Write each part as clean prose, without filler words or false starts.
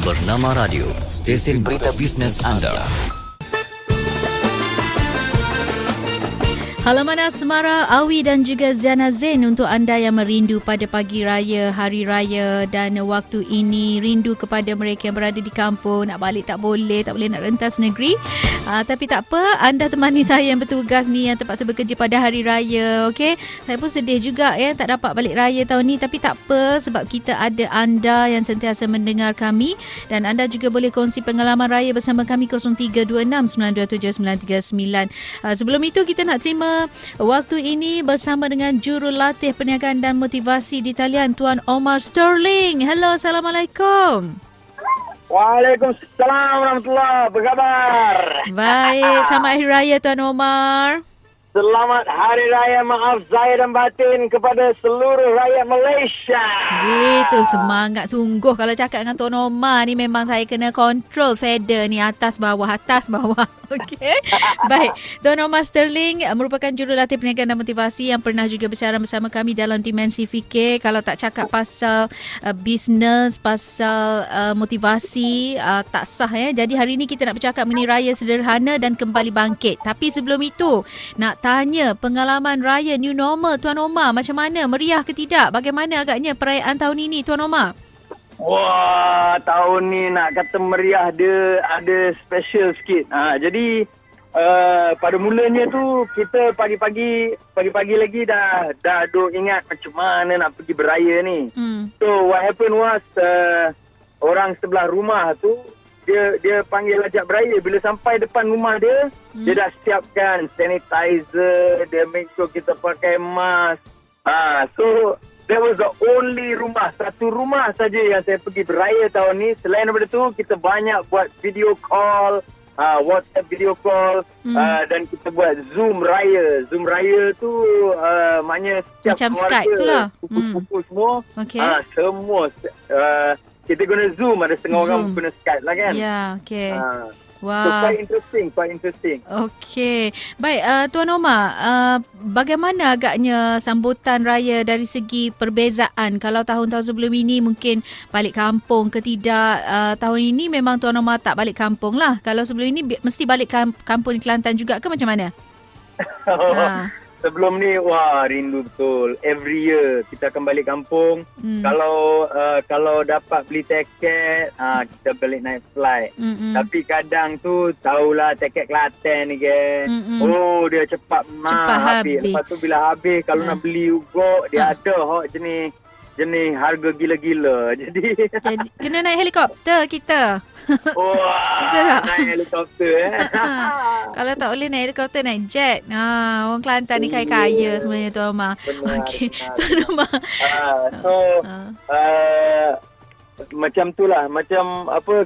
Bernama Radio, stesen berita bisnes anda. Halo Mana Semara, Awi dan juga Ziana Zain untuk anda yang merindu pada pagi raya, hari raya dan waktu ini, rindu kepada mereka yang berada di kampung, nak balik tak boleh nak rentas negeri. Tapi tak apa, anda temani saya yang bertugas ni yang terpaksa bekerja pada hari raya, okey? Saya pun sedih juga ya tak dapat balik raya tahun ni, tapi tak apa sebab kita ada anda yang sentiasa mendengar kami dan anda juga boleh kongsi pengalaman raya bersama kami 0326927939. Sebelum itu kita nak terima waktu ini bersama dengan jurulatih perniagaan dan motivasi di talian Tuan Omar Sterling. Hello, Assalamualaikum. Waalaikumsalam warahmatullahi. Apa khabar? Baik, selamat hari raya Tuan Omar. Selamat Hari Raya maaf zahir dan batin kepada seluruh rakyat Malaysia. Gitu, semangat sungguh. Kalau cakap dengan Tuan Omar ni memang saya kena control feather ni atas bawah. Okey. Baik, Tuan Omar Sterling merupakan jurulatih perniagaan dan motivasi yang pernah juga bersiaran bersama kami dalam Dimensi Fikir. Kalau tak cakap pasal bisnes, pasal motivasi, tak sah ya. Jadi hari ini kita nak bercakap mengenai raya sederhana dan kembali bangkit. Tapi sebelum itu, nak tanya pengalaman raya new normal Tuan Omar, macam mana? Meriah ke tidak? Bagaimana agaknya perayaan tahun ini Tuan Omar? Wah, tahun ni nak kata meriah dia ada special sikit. Jadi pada mulanya tu kita pagi-pagi lagi dah duk ingat macam mana nak pergi beraya ni. So what happened was orang sebelah rumah tu dia panggil ajak beraya. Bila sampai depan rumah dia, dia dah siapkan sanitizer, dia make sure kita pakai mask. So that was the only rumah, satu rumah saja yang saya pergi beraya tahun ni. Selain daripada tu, kita banyak buat video call, WhatsApp video call, dan kita buat Zoom raya. Zoom raya tu maknanya setiap macam keluarga, Skype tu lah. Kupu-kupu semua, okay. Semua kita guna Zoom, ada setengah orang guna Skype lah kan. Ya, okey. So quite interesting. Okey. Baik, Tuan Omar, bagaimana agaknya sambutan raya dari segi perbezaan? Kalau tahun-tahun sebelum ini mungkin balik kampung ke tidak, tahun ini memang Tuan Omar tak balik kampung lah. Kalau sebelum ini mesti balik kampung di Kelantan juga ke macam mana? Sebelum ni, rindu betul. Every year kita akan balik kampung. Kalau dapat beli tiket, kita balik naik flight. Tapi kadang tu, tahulah tiket Kelantan ni kan. Dia cepat habis. Lepas tu bila habis, kalau nak beli juga, dia ada jenis harga gila-gila. Jadi kena naik helikopter kita. Naik helikopter Kalau tak boleh naik helikopter, naik jet. Orang Kelantan ni kaya-kaya sebenarnya Tuan Omar. Okey, Tuan Omar. Macam tu lah. Macam apa,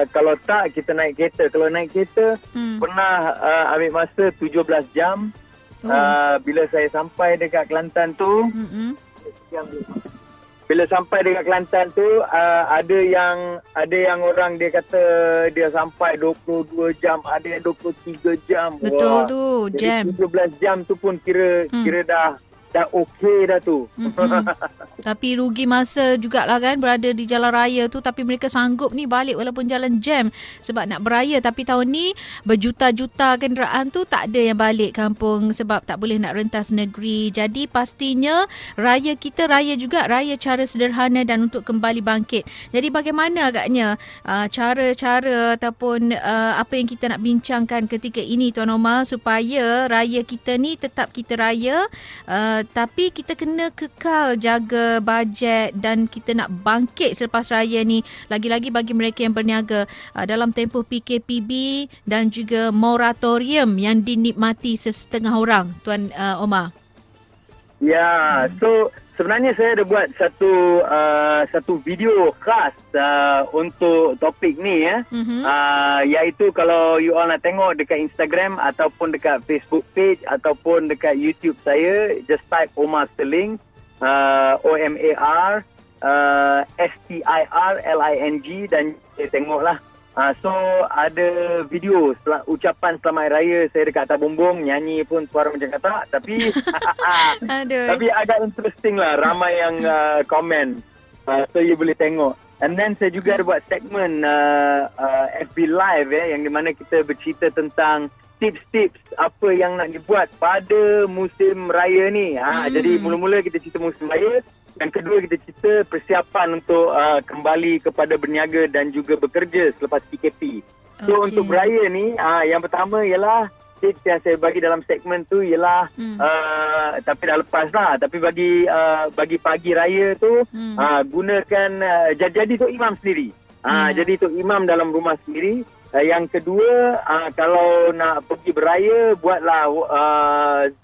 kalau tak kita naik kereta. Kalau naik kereta pernah ambil masa 17 jam. Bila saya sampai dekat Kelantan tu, bila sampai dekat Kelantan tu, ada yang orang dia kata dia sampai 22 jam, ada yang 23 jam. Betul tu, jam. 17 jam tu pun kira dah okey dah tu. Tapi rugi masa jugalah kan berada di jalan raya tu, tapi mereka sanggup ni balik walaupun jalan jam sebab nak beraya. Tapi tahun ni berjuta-juta kenderaan tu tak ada yang balik kampung sebab tak boleh nak rentas negeri. Jadi pastinya raya kita raya juga, raya cara sederhana dan untuk kembali bangkit. Jadi bagaimana agaknya cara-cara ataupun apa yang kita nak bincangkan ketika ini Tuan Omar, supaya raya kita ni tetap kita raya, tapi kita kena kekal jaga bajet dan kita nak bangkit selepas raya ni, lagi-lagi bagi mereka yang berniaga dalam tempoh PKPB dan juga moratorium yang dinikmati sesetengah orang Tuan Omar. Ya, so sebenarnya saya ada buat satu video khas untuk topik ni iaitu kalau you all nak tengok dekat Instagram ataupun dekat Facebook page ataupun dekat YouTube saya, just type Omar Sterling, OMAR STIRLING dan tengoklah. So ada video ucapan selamat raya saya dekat atas bumbung, nyanyi pun suara macam katak, tapi tapi agak interesting lah, ramai yang komen. So you boleh tengok. And then saya juga ada buat segmen FB Live yang di mana kita bercerita tentang tips-tips apa yang nak dibuat pada musim raya ni. Jadi mula-mula kita cerita musim raya, dan kedua kita cerita persiapan untuk kembali kepada berniaga dan juga bekerja selepas PKP. So untuk beraya ni, yang pertama ialah tips yang saya bagi dalam segmen tu ialah tapi dah lepas lah, tapi bagi pagi raya tu gunakan jadi tok imam sendiri. Jadi tok imam dalam rumah sendiri. Yang kedua, kalau nak pergi beraya, buatlah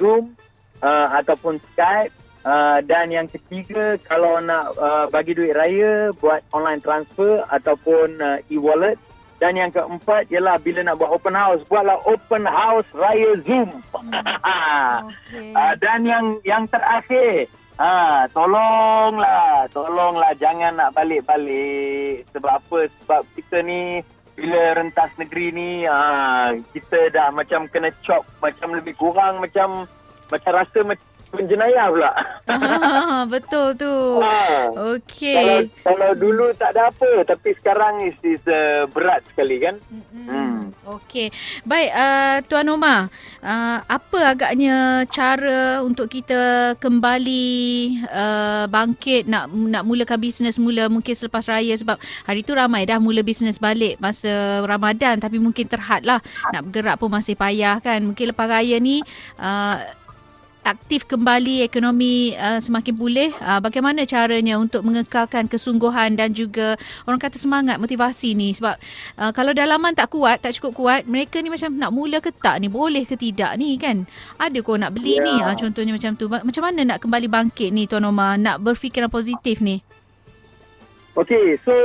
Zoom ataupun Skype. Dan yang ketiga, kalau nak bagi duit raya, buat online transfer ataupun e-wallet. Dan yang keempat ialah bila nak buat open house, buatlah open house raya Zoom. Dan yang terakhir, tolonglah jangan nak balik-balik. Sebab apa? Sebab kita ni bila rentas negeri ni, kita dah macam kena chop, macam lebih kurang macam rasa macam penjenayah pula. Betul tu. Okey. Kalau dulu tak ada apa, tapi sekarang is berat sekali kan. Okey. Baik, Tuan Omar, apa agaknya cara untuk kita kembali bangkit nak mulakan bisnes mula mungkin selepas raya, sebab hari tu ramai dah mula bisnes balik masa Ramadan, tapi mungkin terhadlah, nak bergerak pun masih payah kan. Mungkin lepas raya ni aktif kembali, ekonomi semakin pulih. Bagaimana caranya untuk mengekalkan kesungguhan dan juga orang kata semangat, motivasi ni? Sebab kalau dalaman tak cukup kuat, mereka ni macam nak mula ke tak ni, boleh ke tidak ni kan? Ada kau nak beli ni, contohnya macam tu. Macam mana nak kembali bangkit ni Tuan Omar, nak berfikiran positif ni? Okey, so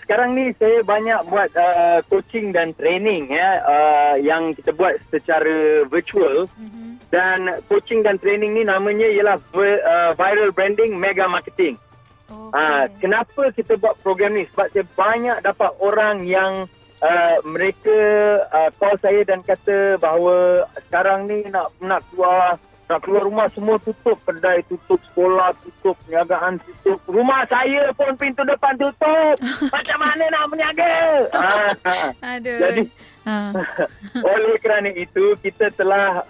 sekarang ni saya banyak buat coaching dan training yang kita buat secara virtual. Dan coaching dan training ni namanya ialah Viral Branding Mega Marketing. Kenapa kita buat program ni? Sebab saya banyak dapat orang yang mereka call saya dan kata bahawa sekarang ni nak keluar rumah semua tutup, kedai tutup, sekolah tutup, perniagaan tutup. Rumah saya pun pintu depan tutup. Macam mana nak berniaga? Aduh. Jadi oleh kerana itu kita telah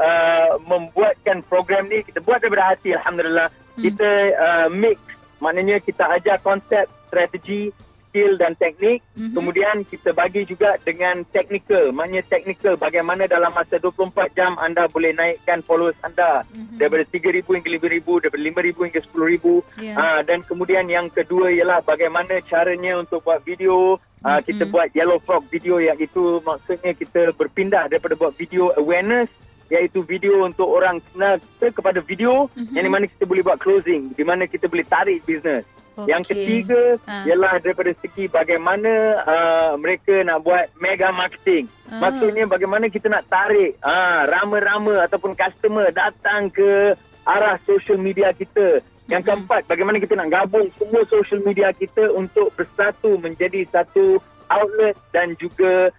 membuatkan program ni, kita buat daripada hati, alhamdulillah. Kita mix, maknanya kita ajar konsep, strategi, skill dan teknik. Kemudian kita bagi juga dengan technical, maknanya technical bagaimana dalam masa 24 jam anda boleh naikkan followers anda daripada 3,000 hingga 5,000, daripada 5,000 hingga 10,000. Dan kemudian yang kedua ialah bagaimana caranya untuk buat video. Kita buat yellow frog video, iaitu maksudnya kita berpindah daripada buat video awareness, iaitu video untuk orang kenal kita, kepada video yang di mana kita boleh buat closing, di mana kita boleh tarik bisnes. Yang ketiga ialah daripada segi bagaimana mereka nak buat mega marketing. Maksudnya bagaimana kita nak tarik rama-rama ataupun customer datang ke arah social media kita. Yang keempat, bagaimana kita nak gabung semua social media kita untuk bersatu menjadi satu outlet dan juga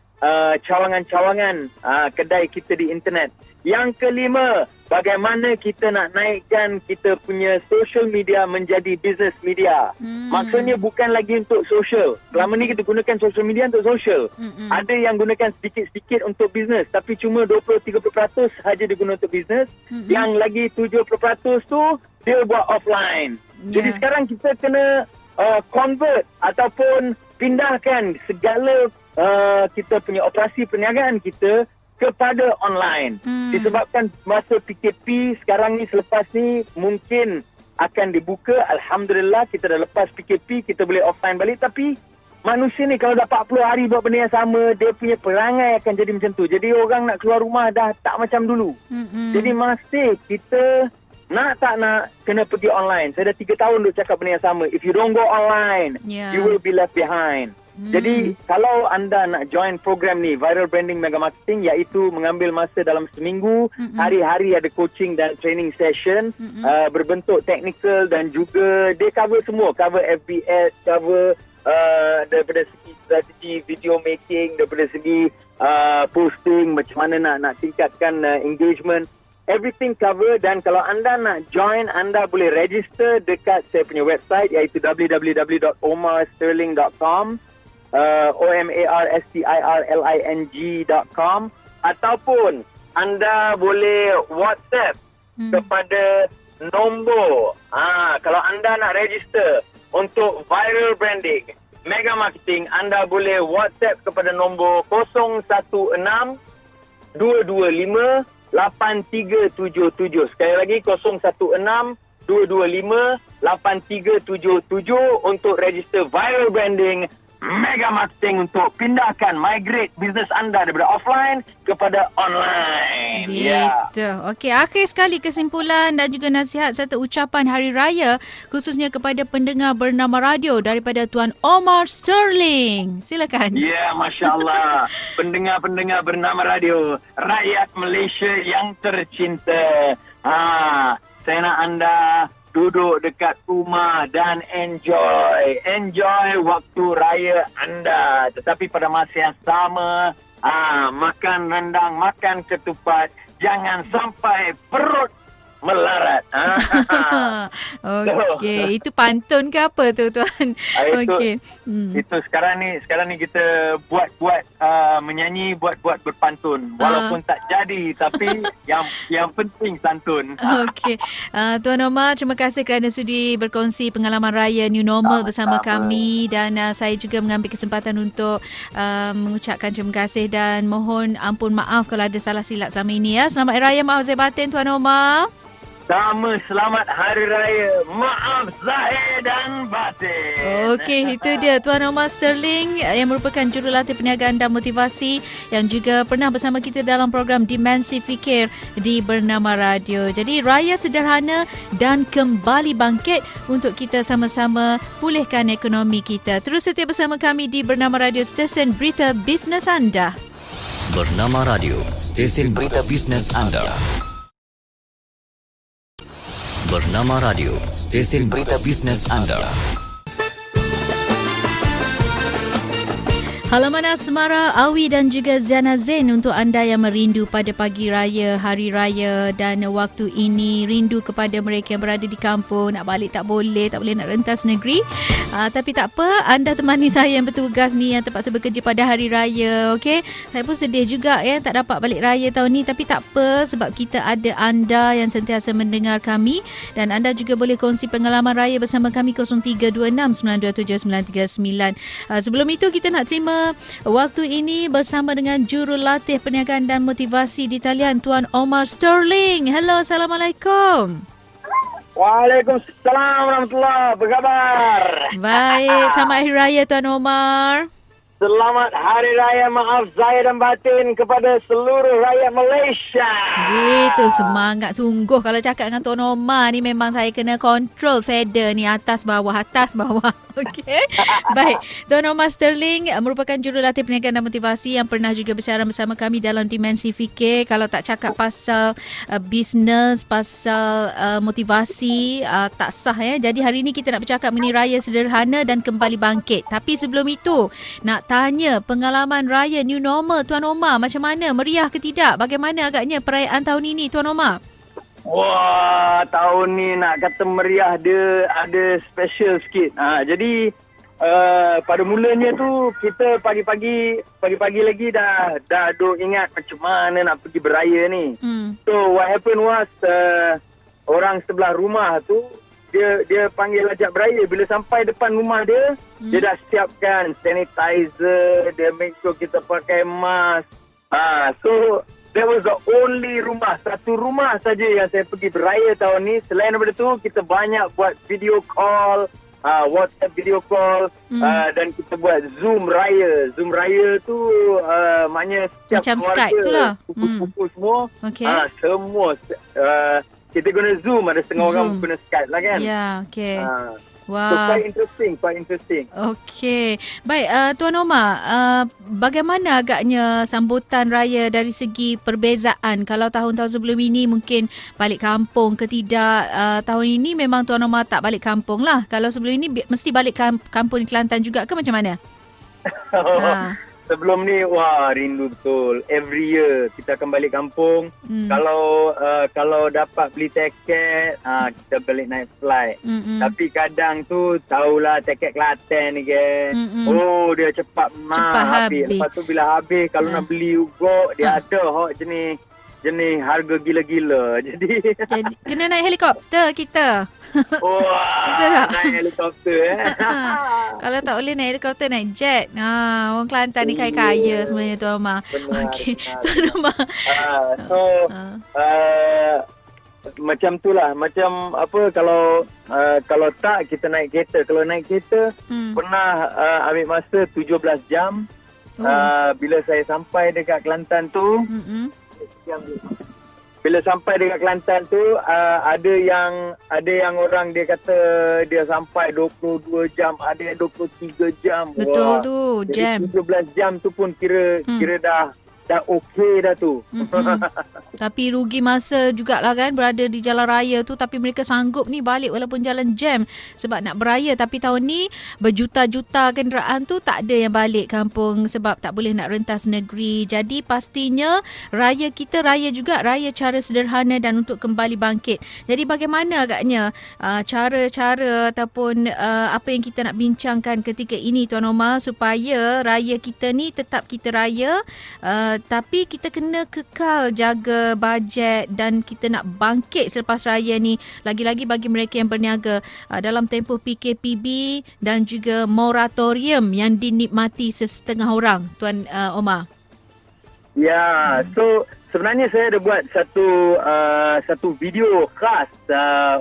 cawangan-cawangan kedai kita di internet. Yang kelima, bagaimana kita nak naikkan kita punya social media menjadi business media. Maksudnya bukan lagi untuk social. Selama ni kita gunakan social media untuk social. Ada yang gunakan sedikit-sedikit untuk business, tapi cuma 20-30% sahaja digunakan untuk business. Yang lagi 70% tu dia buat offline. Jadi sekarang kita kena convert ataupun pindahkan segala kita punya operasi perniagaan kita kepada online. Disebabkan masa PKP sekarang ni, selepas ni mungkin akan dibuka. Alhamdulillah kita dah lepas PKP, kita boleh offline balik. Tapi manusia ni kalau dah 40 hari buat benda yang sama, dia punya perangai akan jadi macam tu. Jadi orang nak keluar rumah dah tak macam dulu. Jadi masih kita nak tak nak kena pergi online. Saya dah 3 tahun duk cakap benda yang sama. If you don't go online, you will be left behind. Jadi kalau anda nak join program ni, Viral Branding Mega Marketing, iaitu mengambil masa dalam seminggu, hari-hari ada coaching dan training session, berbentuk technical dan juga dia cover semua, cover FB ads, cover daripada segi strategi video making, daripada segi posting, macam mana nak tingkatkan engagement. everything cover. Dan kalau anda nak join, anda boleh register dekat saya punya website iaitu www.omarsterling.com, omarsterling.com, ataupun anda boleh WhatsApp kepada nombor. Kalau anda nak register untuk viral branding, mega marketing, anda boleh WhatsApp kepada nombor 016 225 8377. Sekali lagi 016 225 8377 untuk register viral branding, mega marketing, untuk pindahkan, migrate bisnes anda daripada offline kepada online. Gitu. Okey, akhir sekali kesimpulan dan juga nasihat serta ucapan Hari Raya khususnya kepada pendengar bernama radio daripada Tuan Omar Sterling. Silakan. Ya, Masya Allah. Pendengar-pendengar bernama radio, rakyat Malaysia yang tercinta. Saya nak anda duduk dekat rumah dan enjoy waktu raya anda. Tetapi pada masa yang sama, makan rendang, makan ketupat, jangan sampai perut melarat. Okey, itu pantun ke apa tu Tuan? Okey. Itu sekarang ni kita buat menyanyi, buat berpantun. Walaupun tak jadi, tapi yang penting santun. Okey. Tuan Omar, terima kasih kerana sudi berkongsi pengalaman raya New Normal bersama kami, dan saya juga mengambil kesempatan untuk mengucapkan terima kasih dan mohon ampun maaf kalau ada salah silap selama ini ya. Selamat Hari Raya, maaf zahir batin Tuan Omar. Sama, selamat Hari Raya. Maaf zahir dan batin. Okey, itu dia Tuan Omar Sterling yang merupakan jurulatih perniagaan dan motivasi yang juga pernah bersama kita dalam program Dimensi Fikir di Bernama Radio. Jadi raya sederhana dan kembali bangkit untuk kita sama-sama pulihkan ekonomi kita. Terus setia bersama kami di Bernama Radio, stesen berita bisnes anda. Bernama Radio, stesen berita bisnes anda. Bernama Radio, stesen berita bisnes anda. Halaman Asmara, Awi dan juga Ziana Zain untuk anda yang merindu pada pagi raya, hari raya dan waktu ini, rindu kepada mereka yang berada di kampung, nak balik tak boleh nak rentas negeri. Tapi tak apa, anda temani saya yang bertugas ni yang terpaksa bekerja pada hari raya. Okey, saya pun sedih juga ya tak dapat balik raya tahun ni, tapi tak apa sebab kita ada anda yang sentiasa mendengar kami, dan anda juga boleh kongsi pengalaman raya bersama kami 0326927939. Sebelum itu kita nak terima waktu ini bersama dengan jurulatih perniagaan dan motivasi di talian Tuan Omar Sterling. Hello, Assalamualaikum. Waalaikumsalam warahmatullahi. Apa khabar? Baik, selamat Hari Raya Tuan Omar. Selamat Hari Raya, maaf zahir dan batin kepada seluruh rakyat Malaysia. Gitu, semangat sungguh. Kalau cakap dengan Tuan Omar ni memang saya kena control feather ni, atas bawah. Okey. Baik, Tuan Omar Sterling merupakan jurulatih perniagaan dan motivasi yang pernah juga bersiaran bersama kami dalam Dimensi Fikir. Kalau tak cakap pasal bisnes, pasal motivasi, tak sah ya. Jadi hari ini kita nak bercakap mengenai raya sederhana dan kembali bangkit. Tapi sebelum itu, nak tanya pengalaman raya New Normal Tuan Omar, macam mana? Meriah ke tidak? Bagaimana agaknya perayaan tahun ini Tuan Omar? Wah, tahun ni nak kata meriah, dia ada special sikit. Jadi pada mulanya tu kita pagi-pagi lagi dah duk ingat macam mana nak pergi beraya ni. So what happened was orang sebelah rumah tu dia panggil ajak beraya. Bila sampai depan rumah dia, dia dah siapkan sanitizer, dia make sure kita pakai mask. So that was the only rumah, satu rumah saja yang saya pergi beraya tahun ni. Selain daripada tu, kita banyak buat video call, WhatsApp video call, dan kita buat Zoom raya. Zoom raya tu maknanya setiap macam keluarga, Skype tu lah. Pupu semua, Okay. semua kita guna Zoom, ada setengah orang guna Skype lah kan. Ya, okey. So Wah. quite interesting. Okey. Baik, Tuan Omar, bagaimana agaknya sambutan raya dari segi perbezaan? Kalau tahun-tahun sebelum ini mungkin balik kampung ke tidak, tahun ini memang Tuan Omar tak balik kampung lah. Kalau sebelum ini mesti balik kampung di Kelantan juga ke macam mana? sebelum ni rindu betul. Every year kita akan balik kampung. Kalau dapat beli tiket, kita balik naik flight. Tapi kadang tu tahulah tiket Kelantan ni kan. Dia cepat habis. Lepas tu bila habis kalau nak beli juga dia ada jenis harga gila-gila. Jadi kena naik helikopter kita. Naik helikopter Kalau tak boleh naik helikopter, naik jet. Orang Kelantan ni kaya-kaya sebenarnya Tuan Omar. Okey, Tuan Omar. Macam tu lah. Macam apa kalau tak kita naik kereta. Kalau naik kereta pernah ambil masa 17 jam. Bila saya sampai dekat Kelantan tu, bila sampai dekat Kelantan tu, ada yang orang dia kata dia sampai 22 jam, ada yang 23 jam. Betul tu, jam. 17 jam tu pun kira dah okey dah tu. Tapi rugi masa jugalah kan berada di jalan raya tu, tapi mereka sanggup ni balik walaupun jalan jam sebab nak beraya. Tapi tahun ni berjuta-juta kenderaan tu tak ada yang balik kampung sebab tak boleh nak rentas negeri. Jadi pastinya raya kita raya juga, raya cara sederhana dan untuk kembali bangkit. Jadi bagaimana agaknya cara-cara ataupun apa yang kita nak bincangkan ketika ini Tuan Omar, supaya raya kita ni tetap kita raya, tapi kita kena kekal jaga bajet dan kita nak bangkit selepas raya ni. Lagi-lagi bagi mereka yang berniaga dalam tempoh PKPB dan juga moratorium yang dinikmati sesetengah orang, Tuan Omar. Ya, so sebenarnya saya ada buat satu video khas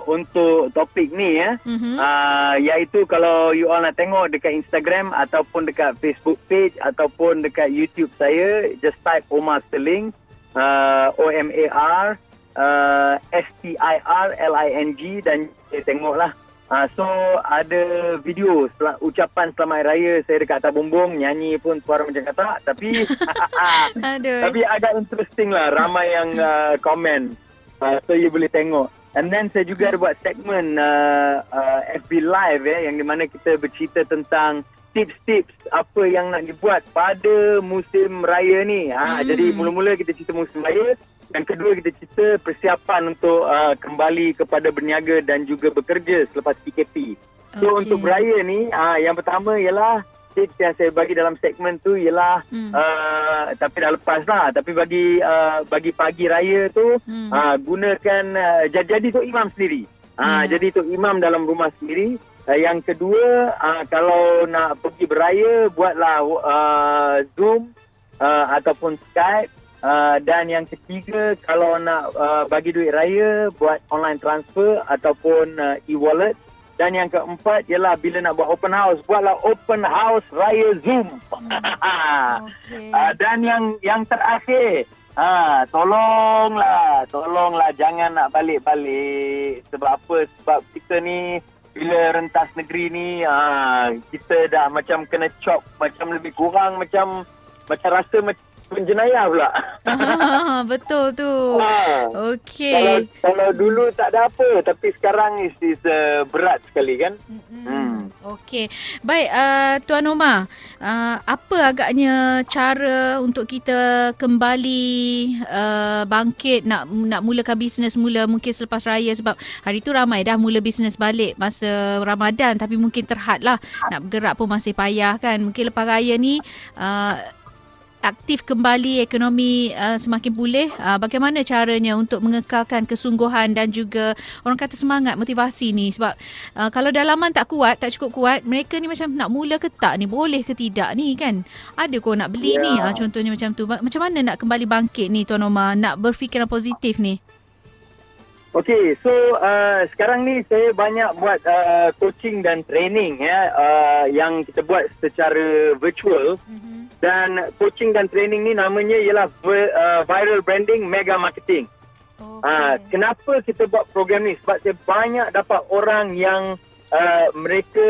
untuk topik ni iaitu kalau you all nak tengok dekat Instagram ataupun dekat Facebook page ataupun dekat YouTube saya, just type Omar Sterling, OMAR STIRLING dan tengoklah. So ada video ucapan selamat raya saya dekat atas bumbung, nyanyi pun suara macam katak, tapi tapi agak interesting lah, ramai yang komen, so you boleh tengok. And then saya juga ada buat segmen FB Live yang di mana kita bercerita tentang tips-tips apa yang nak dibuat pada musim raya ni. Jadi mula-mula kita cerita musim raya. Yang kedua kita cerita persiapan untuk kembali kepada berniaga dan juga bekerja selepas PKP. So untuk beraya ni, yang pertama ialah tips yang saya bagi dalam segmen tu ialah tapi dah lepas lah. Tapi bagi pagi raya tu gunakan jadi tok imam sendiri. Jadi tok imam dalam rumah sendiri. Yang kedua, kalau nak pergi beraya, buatlah Zoom ataupun Skype. Dan yang ketiga, kalau nak bagi duit raya, buat online transfer ataupun e-wallet. Dan yang keempat ialah bila nak buat open house, buatlah open house raya Zoom. Dan yang terakhir, tolonglah jangan nak balik-balik. Sebab apa? Sebab kita ni bila rentas negeri ni, kita dah macam kena chop, macam lebih kurang macam rasa macam penjenayah pula. Betul tu. Okey. Kalau dulu tak ada apa, tapi sekarang is berat sekali kan. Okey. Baik, Tuan Omar, apa agaknya cara untuk kita kembali bangkit, nak mulakan bisnes mula mungkin selepas raya, sebab hari tu ramai dah mula bisnes balik masa Ramadan, tapi mungkin terhadlah, nak bergerak pun masih payah kan. Mungkin lepas raya ni aktif kembali, ekonomi semakin pulih. Bagaimana caranya untuk mengekalkan kesungguhan dan juga orang kata semangat, motivasi ni? Sebab kalau dalaman tak cukup kuat, mereka ni macam nak mula ke tak ni, boleh ke tidak ni kan? Ada kau nak beli ni, contohnya macam tu. Macam mana nak kembali bangkit ni Tuan Omar, nak berfikiran positif ni? Okey, so sekarang ni saya banyak buat coaching dan training yang kita buat secara virtual. Dan coaching dan training ni namanya ialah Viral Branding Mega Marketing. Kenapa kita buat program ni? Sebab saya banyak dapat orang yang mereka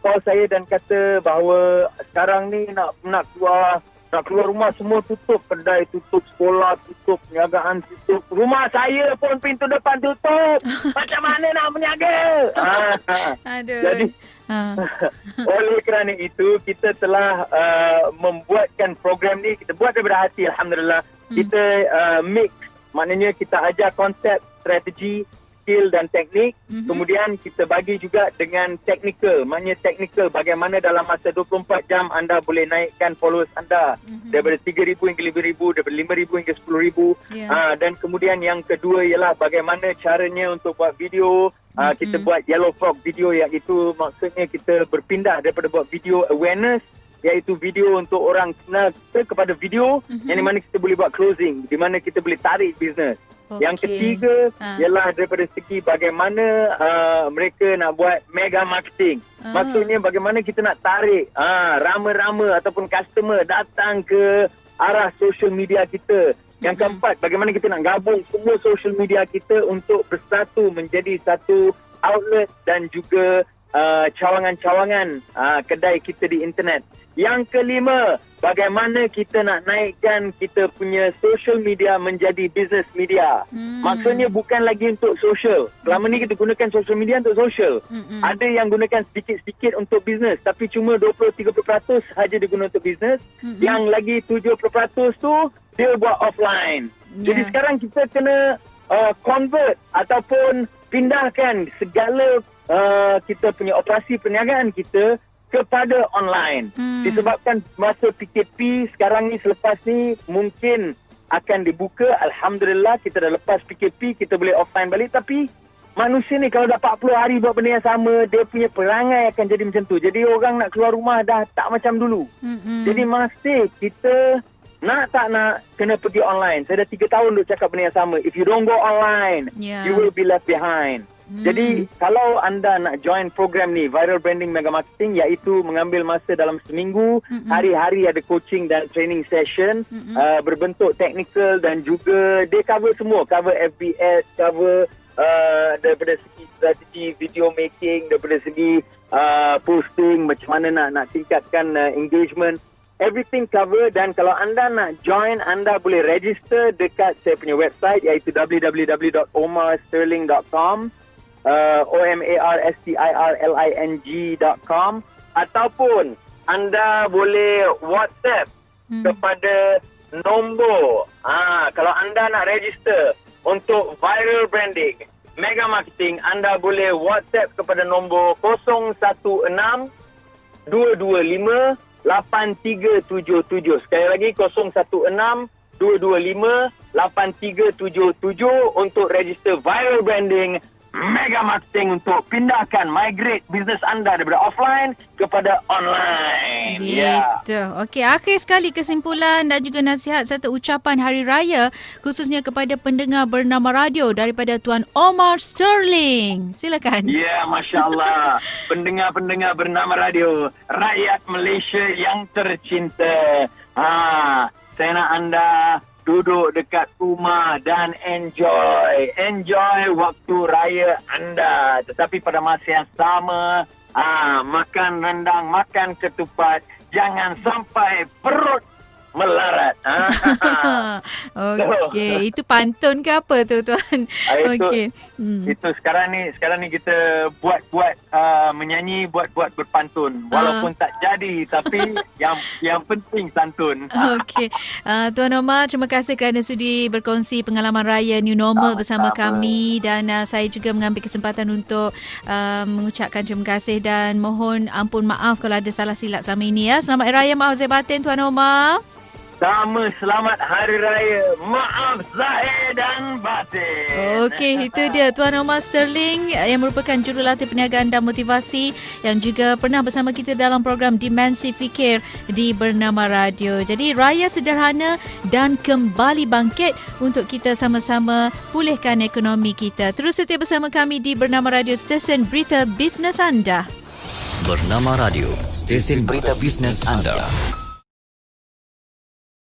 call saya dan kata bahawa sekarang ni nak keluar rumah semua tutup, kedai tutup, sekolah tutup, perniagaan tutup. Rumah saya pun pintu depan tutup. Macam mana nak berniaga? Aduh. Jadi Oleh kerana itu, kita telah membuatkan program ni, kita buat daripada hati, Alhamdulillah. Kita mix, maknanya kita ajar konsep, strategi, skill dan teknik. Kemudian kita bagi juga dengan technical, maknanya technical bagaimana dalam masa 24 jam anda boleh naikkan followers anda daripada 3,000 hingga 5,000, daripada 5,000 hingga 10,000. Dan kemudian yang kedua ialah bagaimana caranya untuk buat video. Kita buat yellow frog video, iaitu maksudnya kita berpindah daripada buat video awareness, iaitu video untuk orang kenal kita, kepada video yang di mana kita boleh buat closing, di mana kita boleh tarik bisnes. Yang ketiga ialah daripada segi bagaimana mereka nak buat mega marketing. Maksudnya bagaimana kita nak tarik rama-rama ataupun customer datang ke arah social media kita. Yang keempat, bagaimana kita nak gabung semua social media kita untuk bersatu menjadi satu outlet dan juga cawangan-cawangan kedai kita di internet. Yang kelima, bagaimana kita nak naikkan kita punya social media menjadi business media. Maksudnya bukan lagi untuk social. Selama ni kita gunakan social media untuk social. Ada yang gunakan sedikit-sedikit untuk business, tapi cuma 20-30% sahaja diguna untuk business. Yang lagi 70% tu dia buat offline. Jadi sekarang kita kena convert ataupun pindahkan segala kita punya operasi perniagaan kita kepada online. Disebabkan masa PKP sekarang ni, selepas ni mungkin akan dibuka. Alhamdulillah kita dah lepas PKP, kita boleh offline balik. Tapi manusia ni kalau dah 40 hari buat benda yang sama, dia punya perangai akan jadi macam tu. Jadi orang nak keluar rumah dah tak macam dulu. Jadi masih kita nak tak nak kena pergi online. Saya dah 3 tahun duk cakap benda yang sama. If you don't go online, you will be left behind. Jadi kalau anda nak join program ni, Viral Branding Mega Marketing, iaitu mengambil masa dalam seminggu, hari-hari ada coaching dan training session, berbentuk technical dan juga dia cover semua, cover FBS, cover daripada segi strategi video making, daripada segi posting, macam mana nak tingkatkan engagement. Everything cover. Dan kalau anda nak join, anda boleh register dekat saya punya website, iaitu www.omarsterling.com, omarsterling.com, ataupun anda boleh WhatsApp kepada nombor kalau anda nak register untuk Viral Branding Mega Marketing, anda boleh WhatsApp kepada nombor 016 225 8377. Sekali lagi 016 225 8377 untuk register Viral Branding Mega Marketing untuk pindahkan, migrate bisnes anda daripada offline kepada online. Gitu. Okey, akhir sekali kesimpulan dan juga nasihat serta ucapan Hari Raya khususnya kepada pendengar bernama radio daripada Tuan Omar Sterling. Silakan. Ya, Masya Allah. Pendengar-pendengar bernama radio, rakyat Malaysia yang tercinta. Saya nak anda duduk dekat rumah dan enjoy waktu raya anda. Tetapi pada masa yang sama, makan rendang, makan ketupat, jangan sampai perut melarat. Okey, itu pantun ke apa tu Tuan? Okey. Itu sekarang ni kita buat menyanyi, buat berpantun. Walaupun tak jadi, tapi yang penting santun. Okey. Tuan Omar, terima kasih kerana sudi berkongsi pengalaman raya New Normal bersama kami, dan saya juga mengambil kesempatan untuk mengucapkan terima kasih dan mohon ampun maaf kalau ada salah silap selama ini ya. Selamat Hari Raya, maaf zahir batin Tuan Omar. Sama, selamat Hari Raya. Maaf zahir dan batin. Okey, itu dia Tuan Omar Sterling yang merupakan jurulatih perniagaan dan motivasi yang juga pernah bersama kita dalam program Dimensi Fikir di Bernama Radio. Jadi raya sederhana dan kembali bangkit untuk kita sama-sama pulihkan ekonomi kita. Terus setia bersama kami di Bernama Radio, stesen berita bisnes anda. Bernama Radio, stesen berita bisnes anda.